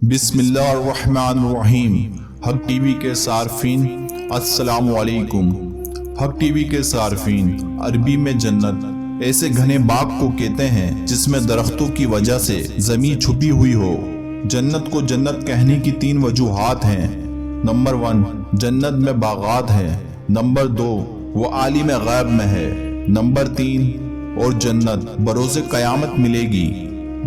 بسم اللہ الرحمن الرحیم۔ حق ٹی وی کے صارفین السلام علیکم۔ حق ٹی وی کے صارفین، عربی میں جنت ایسے گھنے باغ کو کہتے ہیں جس میں درختوں کی وجہ سے زمین چھپی ہوئی ہو۔ جنت کو جنت کہنے کی 3 وجوہات ہیں۔ نمبر 1، جنت میں باغات ہیں۔ نمبر 2، وہ عالم غیب میں ہے۔ نمبر 3، اور جنت بروز قیامت ملے گی۔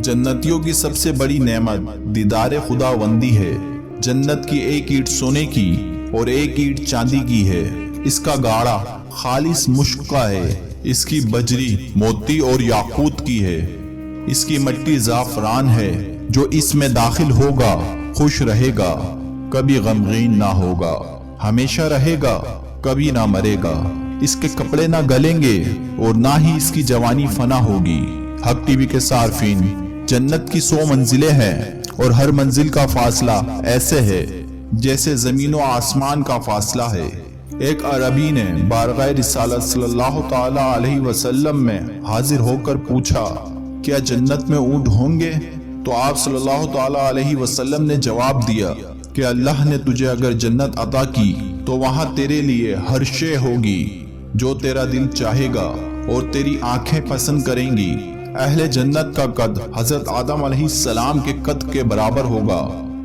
جنتیوں کی سب سے بڑی نعمت دیدار خداوندی ہے۔ جنت کی ایک اینٹ سونے کی اور ایک اینٹ چاندی کی ہے۔ اس کا گاڑا خالص مشک کا ہے۔ اس کی بجری موتی اور یاقوت کی ہے۔ اس کی مٹی زعفران ہے۔ جو اس میں داخل ہوگا خوش رہے گا، کبھی غمگین نہ ہوگا، ہمیشہ رہے گا، کبھی نہ مرے گا۔ اس کے کپڑے نہ گلیں گے اور نہ ہی اس کی جوانی فنا ہوگی۔ حق ٹی وی کے صارفین، جنت کی 100 منزلیں ہیں اور ہر منزل کا فاصلہ ایسے ہے جیسے زمین و آسمان کا فاصلہ ہے۔ ایک عربی نے بارگاہ رسالت صلی اللہ تعالی علیہ وسلم میں حاضر ہو کر پوچھا، کیا جنت میں اونٹ ہوں گے؟ تو آپ صلی اللہ تعالی علیہ وسلم نے جواب دیا کہ اللہ نے تجھے اگر جنت عطا کی تو وہاں تیرے لیے ہر شے ہوگی جو تیرا دل چاہے گا اور تیری آنکھیں پسند کریں گی۔ اہل جنت کا قد حضرت آدم علیہ السلام کے قد کے برابر ہوگا۔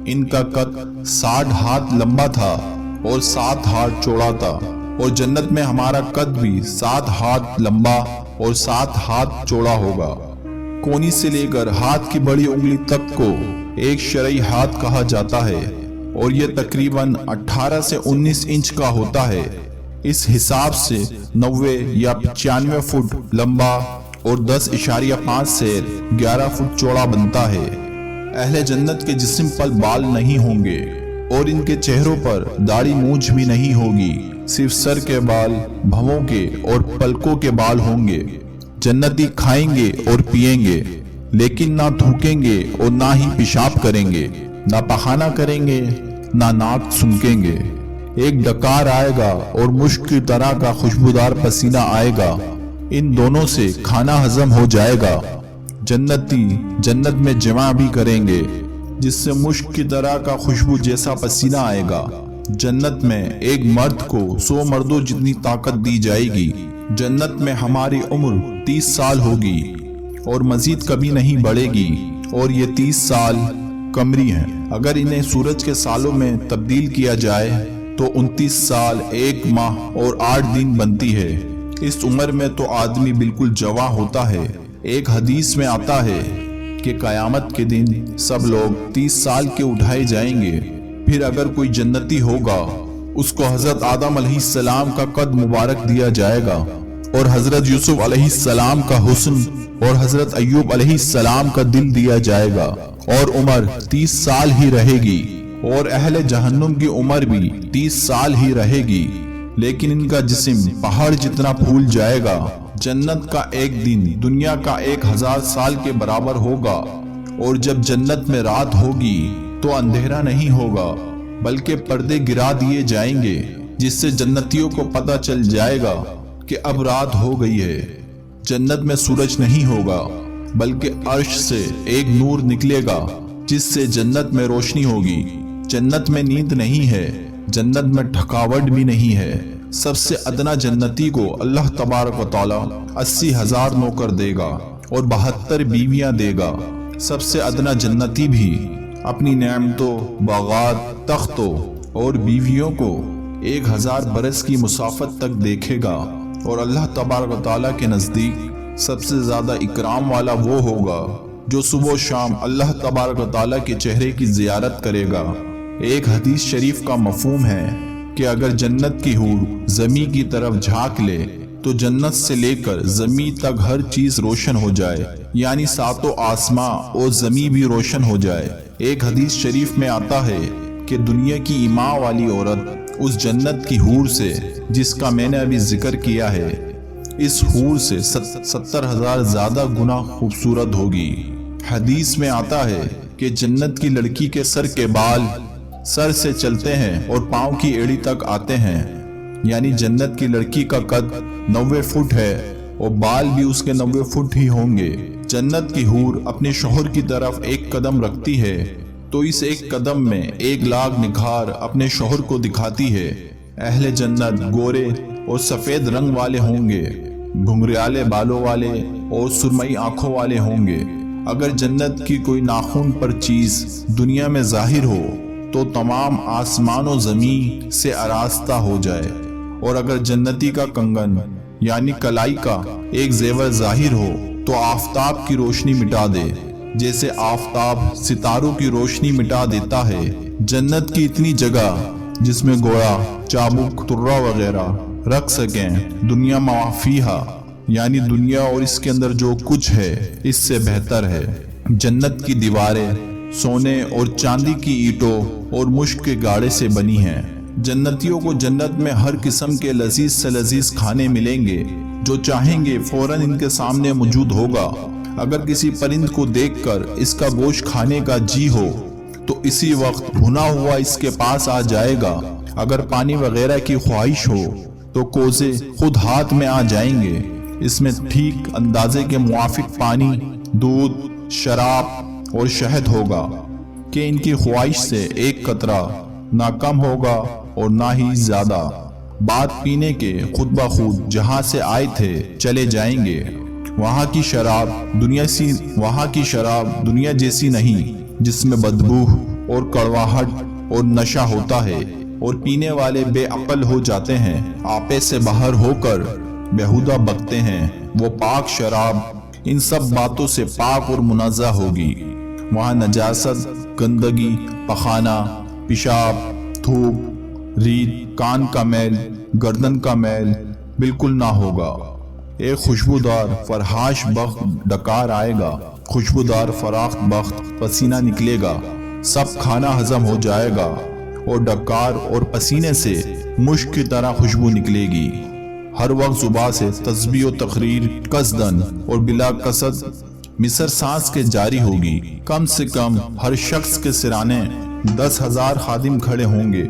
ان کا قد 60 ہاتھ لمبا تھا اور 7 ہاتھ چوڑا تھا، اور جنت میں ہمارا قد بھی 7 ہاتھ لمبا اور 7 ہاتھ چوڑا ہوگا۔ کونی سے لے کر ہاتھ کی بڑی انگلی تک کو ایک شرعی ہاتھ کہا جاتا ہے، اور یہ تقریباً 18 سے 19 انچ کا ہوتا ہے۔ اس حساب سے 90 یا 95 فٹ لمبا اور 10.5 سے 11 فٹ چوڑا بنتا ہے۔ اہل جنت کے جسم پر بال نہیں ہوں گے اور ان کے چہروں پر داڑھی مونچھ بھی نہیں ہوگی، صرف سر کے بال، بھووں کے اور پلکوں کے بال ہوں گے۔ جنتی کھائیں گے اور پیئیں گے، لیکن نہ تھوکیں گے اور نہ ہی پیشاب کریں گے، نہ پخانہ کریں گے، نہ ناک سنکیں گے۔ ایک ڈکار آئے گا اور مشک کی طرح کا خوشبودار پسینہ آئے گا، ان دونوں سے کھانا ہضم ہو جائے گا۔ جنتی جنت میں جمع بھی کریں گے، جس سے مشک کی طرح کا خوشبو جیسا پسینہ آئے گا۔ جنت میں ایک مرد کو 100 مردوں جتنی طاقت دی جائے گی۔ جنت میں ہماری عمر 30 سال ہوگی اور مزید کبھی نہیں بڑھے گی، اور یہ 30 سال قمری ہیں۔ اگر انہیں سورج کے سالوں میں تبدیل کیا جائے تو 29 سال 1 ماہ اور 8 دن بنتی ہے۔ اس عمر میں تو آدمی بالکل جواں ہوتا ہے۔ ایک حدیث میں آتا ہے کہ قیامت کے دن سب لوگ 30 سال کے اٹھائے جائیں گے۔ پھر اگر کوئی جنتی ہوگا، اس کو حضرت آدم علیہ السلام کا قد مبارک دیا جائے گا، اور حضرت یوسف علیہ السلام کا حسن اور حضرت ایوب علیہ السلام کا دل دیا جائے گا، اور عمر 30 سال ہی رہے گی، اور اہل جہنم کی عمر بھی 30 سال ہی رہے گی، لیکن ان کا جسم پہاڑ جتنا پھول جائے گا۔ جنت کا ایک دن دنیا کا 1000 سال کے برابر ہوگا، اور جب جنت میں رات ہوگی تو اندھیرا نہیں ہوگا بلکہ پردے گرا دیے جائیں گے، جس سے جنتیوں کو پتہ چل جائے گا کہ اب رات ہو گئی ہے۔ جنت میں سورج نہیں ہوگا بلکہ عرش سے ایک نور نکلے گا جس سے جنت میں روشنی ہوگی۔ جنت میں نیند نہیں ہے، جنت میں تھکاوٹ بھی نہیں ہے۔ سب سے ادنا جنتی کو اللہ تبارک و تعالی 80,000 نوکر دے گا اور 72 بیویاں دے گا۔ سب سے ادنا جنتی بھی اپنی نعمتوں، باغات، تختوں اور بیویوں کو 1000 برس کی مسافت تک دیکھے گا، اور اللہ تبارک و تعالی کے نزدیک سب سے زیادہ اکرام والا وہ ہوگا جو صبح و شام اللہ تبارک و تعالی کے چہرے کی زیارت کرے گا۔ ایک حدیث شریف کا مفہوم ہے کہ اگر جنت کی حور زمین کی طرف جھانک لے تو جنت سے لے کر زمین تک ہر چیز روشن ہو جائے، یعنی 7 آسماں اور زمین بھی روشن ہو جائے۔ ایک حدیث شریف میں آتا ہے کہ دنیا کی ایمان والی عورت اس جنت کی حور سے، جس کا میں نے ابھی ذکر کیا ہے، اس حور سے 70,000 زیادہ گنا خوبصورت ہوگی۔ حدیث میں آتا ہے کہ جنت کی لڑکی کے سر کے بال سر سے چلتے ہیں اور پاؤں کی ایڑی تک آتے ہیں، یعنی جنت کی لڑکی کا قد 90 فٹ ہے اور بال بھی اس کے 90 فٹ ہی ہوں گے۔ جنت کی حور اپنے شوہر کی طرف ایک قدم رکھتی ہے تو اس ایک قدم میں 1,00,000 نکھار اپنے شوہر کو دکھاتی ہے۔ اہل جنت گورے اور سفید رنگ والے ہوں گے، گھنگریالے بالوں والے اور سرمئی آنکھوں والے ہوں گے۔ اگر جنت کی کوئی ناخن پر چیز دنیا میں ظاہر ہو تو تمام آسمان و زمین سے آراستہ ہو جائے، اور اگر جنتی کا کنگن یعنی کلائی کا ایک زیور ظاہر ہو تو آفتاب کی روشنی مٹا دے، جیسے آفتاب ستاروں کی روشنی مٹا دیتا ہے۔ جنت کی اتنی جگہ جس میں گوڑا، چابک، ترا وغیرہ رکھ سکیں، دنیا موافیہا یعنی دنیا اور اس کے اندر جو کچھ ہے اس سے بہتر ہے۔ جنت کی دیواریں سونے اور چاندی کی اینٹوں اور مشک کے گاڑے سے بنی ہیں۔ جنتیوں کو جنت میں ہر قسم کے لذیذ سے لذیذ کھانے ملیں گے، جو چاہیں گے فوراً ان کے سامنے موجود ہوگا۔ اگر کسی پرند کو دیکھ کر اس کا گوشت کھانے کا جی ہو تو اسی وقت بھنا ہوا اس کے پاس آ جائے گا۔ اگر پانی وغیرہ کی خواہش ہو تو کوزے خود ہاتھ میں آ جائیں گے۔ اس میں ٹھیک اندازے کے موافق پانی، دودھ، شراب اور شہد ہوگا کہ ان کی خواہش سے ایک قطرہ نہ کم ہوگا اور نہ ہی زیادہ۔ بات پینے کے خود بخود جہاں سے آئے تھے چلے جائیں گے۔ وہاں کی شراب دنیا جیسی نہیں، جس میں بدبو اور کڑواہٹ اور نشہ ہوتا ہے اور پینے والے بے عقل ہو جاتے ہیں، آپے سے باہر ہو کر بیہودہ بکتے ہیں۔ وہ پاک شراب ان سب باتوں سے پاک اور منزہ ہوگی۔ وہاں نجاست، گندگی، پخانہ، پیشاب، تھوک، ریت، کان کا میل، گردن کا میل بالکل نہ ہوگا۔ ایک خوشبودار فرحاش بخت ڈکار آئے گا، خوشبودار فراخت بخت پسینہ نکلے گا، سب کھانا ہضم ہو جائے گا اور ڈکار اور پسینے سے مشک کی طرح خوشبو نکلے گی۔ ہر وقت زباں سے تسبیح و تقریر قصدن اور بلا قصد مصر سانس کے جاری ہوگی۔ کم سے کم ہر شخص کے سرانے 10,000 خادم کھڑے ہوں گے۔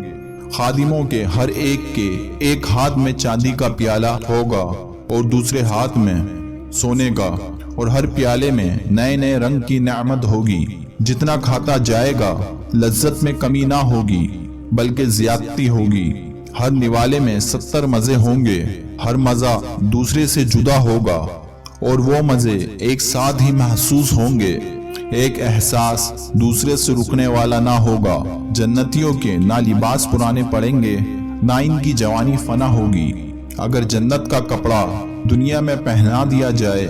خادموں کے ہر ایک کے ایک ہاتھ میں چاندی کا پیالہ ہوگا اور دوسرے ہاتھ میں سونے کا، اور ہر پیالے میں نئے نئے رنگ کی نعمت ہوگی۔ جتنا کھاتا جائے گا لذت میں کمی نہ ہوگی بلکہ زیادتی ہوگی۔ ہر نوالے میں 70 مزے ہوں گے، ہر مزہ دوسرے سے جدا ہوگا اور وہ مزے ایک ساتھ ہی محسوس ہوں گے۔ ایک احساس دوسرے سے رکنے والا نہ ہوگا۔ جنتیوں کے نہ لباس پرانے پڑیں گے نہ ان کی جوانی فنا ہوگی۔ اگر جنت کا کپڑا دنیا میں پہنا دیا جائے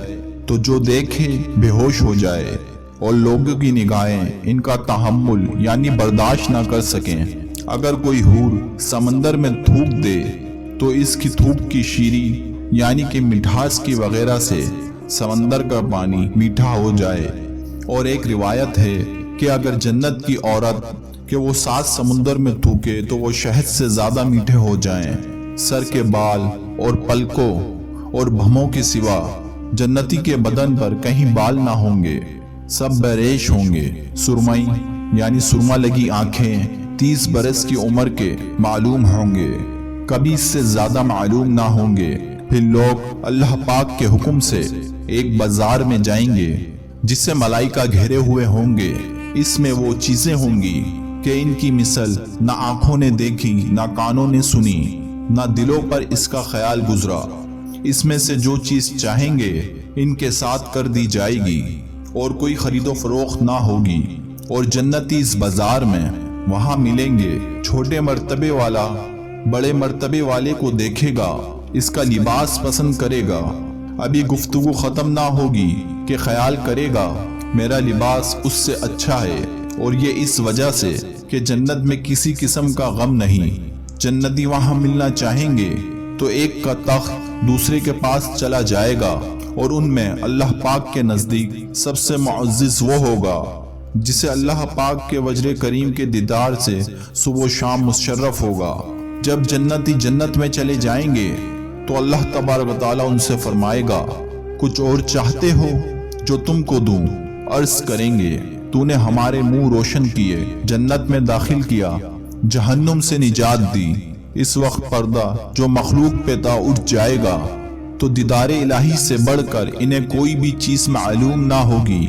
تو جو دیکھے بے ہوش ہو جائے اور لوگوں کی نگاہیں ان کا تحمل یعنی برداشت نہ کر سکیں۔ اگر کوئی حور سمندر میں تھوک دے تو اس کی تھوک کی شیری یعنی کہ مٹھاس کی وغیرہ سے سمندر کا پانی میٹھا ہو جائے۔ اور ایک روایت ہے کہ اگر جنت کی عورت کہ وہ 7 سمندر میں تھوکے تو وہ شہد سے زیادہ میٹھے ہو جائیں۔ سر کے بال اور پلکوں اور بھموں کے سوا جنتی کے بدن پر کہیں بال نہ ہوں گے، سب بیریش ہوں گے۔ سرمئی یعنی سرما لگی آنکھیں 30 برس کی عمر کے معلوم ہوں گے، کبھی اس سے زیادہ معلوم نہ ہوں گے۔ پھر لوگ اللہ پاک کے حکم سے ایک بازار میں جائیں گے جس سے ملائکہ گھیرے ہوئے ہوں گے۔ اس میں وہ چیزیں ہوں گی کہ ان کی مثل نہ آنکھوں نے دیکھی، نہ کانوں نے سنی، نہ دلوں پر اس کا خیال گزرا۔ اس میں سے جو چیز چاہیں گے ان کے ساتھ کر دی جائے گی اور کوئی خرید و فروخت نہ ہوگی۔ اور جنتی اس بازار میں وہاں ملیں گے۔ چھوٹے مرتبے والا بڑے مرتبے والے کو دیکھے گا، اس کا لباس پسند کرے گا۔ ابھی گفتگو ختم نہ ہوگی کہ خیال کرے گا میرا لباس اس سے اچھا ہے، اور یہ اس وجہ سے کہ جنت میں کسی قسم کا غم نہیں۔ جنتی وہاں ملنا چاہیں گے تو ایک کا تخت دوسرے کے پاس چلا جائے گا، اور ان میں اللہ پاک کے نزدیک سب سے معزز وہ ہوگا جسے اللہ پاک کے وجر کریم کے دیدار سے صبح و شام مشرف ہوگا۔ جب جنتی جنت میں چلے جائیں گے تو اللہ تبارک و تعالیٰ ان سے فرمائے گا کچھ اور چاہتے ہو جو تم کو دوں؟ عرض کریں گے تو نے ہمارے منہ روشن کیے، جنت میں داخل کیا، جہنم سے نجات دی۔ اس وقت پردہ جو مخلوق پہ تا اٹھ جائے گا تو دیدار الہی سے بڑھ کر انہیں کوئی بھی چیز معلوم نہ ہوگی۔